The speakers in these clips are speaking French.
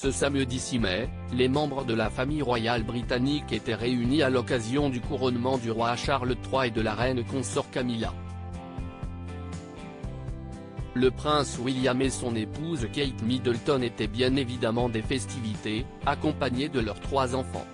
Ce samedi 6 mai, les membres de la famille royale britannique étaient réunis à l'occasion du couronnement du roi Charles III et de la reine consort Camilla. Le prince William et son épouse Kate Middleton étaient bien évidemment des festivités, accompagnés de leurs 3 enfants.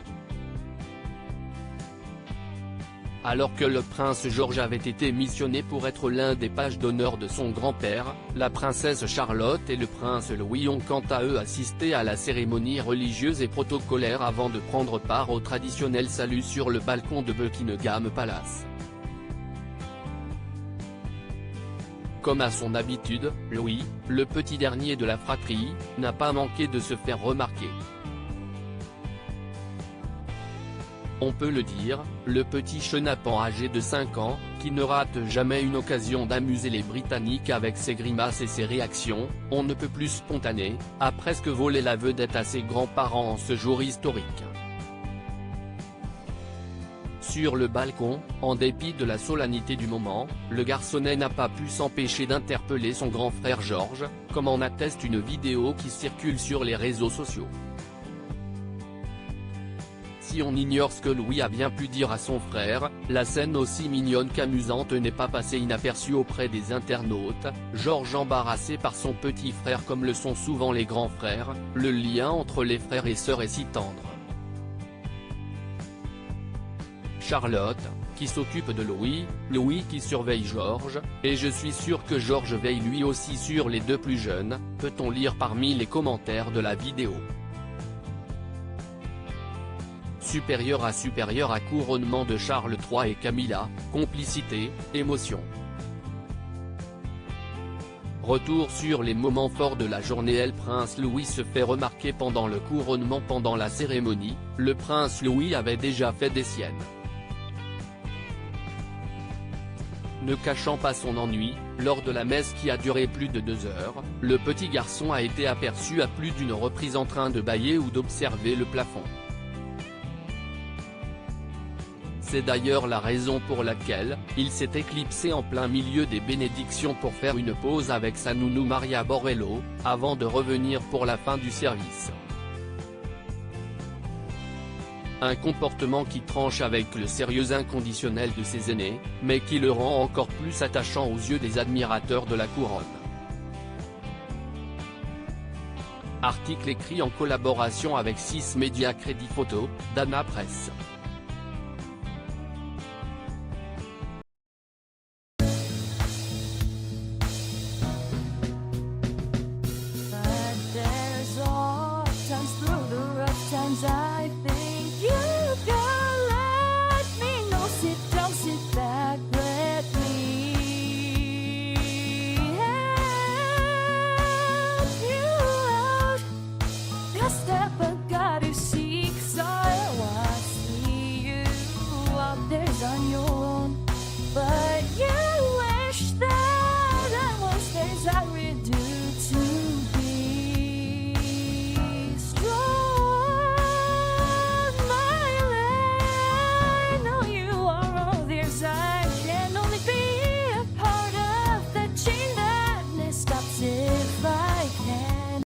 Alors que le prince George avait été missionné pour être l'un des pages d'honneur de son grand-père, la princesse Charlotte et le prince Louis ont quant à eux assisté à la cérémonie religieuse et protocolaire avant de prendre part au traditionnel salut sur le balcon de Buckingham Palace. Comme à son habitude, Louis, le petit dernier de la fratrie, n'a pas manqué de se faire remarquer. On peut le dire, le petit chenapan âgé de 5 ans, qui ne rate jamais une occasion d'amuser les Britanniques avec ses grimaces et ses réactions, on ne peut plus spontané, a presque volé la vedette à ses grands-parents en ce jour historique. Sur le balcon, en dépit de la solennité du moment, le garçonnet n'a pas pu s'empêcher d'interpeller son grand frère George, comme en atteste une vidéo qui circule sur les réseaux sociaux. Si on ignore ce que Louis a bien pu dire à son frère, la scène aussi mignonne qu'amusante n'est pas passée inaperçue auprès des internautes. George embarrassé par son petit frère comme le sont souvent les grands frères, le lien entre les frères et sœurs est si tendre. Charlotte, qui s'occupe de Louis, Louis qui surveille George, et je suis sûr que George veille lui aussi sur les 2 plus jeunes, peut-on lire parmi les commentaires de la vidéo. Supérieur à couronnement de Charles III et Camilla, complicité, émotion. Retour sur les moments forts de la journée. Le prince Louis se fait remarquer pendant le couronnement. Pendant la cérémonie, le prince Louis avait déjà fait des siennes. Ne cachant pas son ennui, lors de la messe qui a duré plus de 2 heures, le petit garçon a été aperçu à plus d'une reprise en train de bâiller ou d'observer le plafond. C'est d'ailleurs la raison pour laquelle, il s'est éclipsé en plein milieu des bénédictions pour faire une pause avec sa nounou Maria Borrello, avant de revenir pour la fin du service. Un comportement qui tranche avec le sérieux inconditionnel de ses aînés, mais qui le rend encore plus attachant aux yeux des admirateurs de la couronne. Article écrit en collaboration avec 6 médias. Crédit photo, Dana Presse.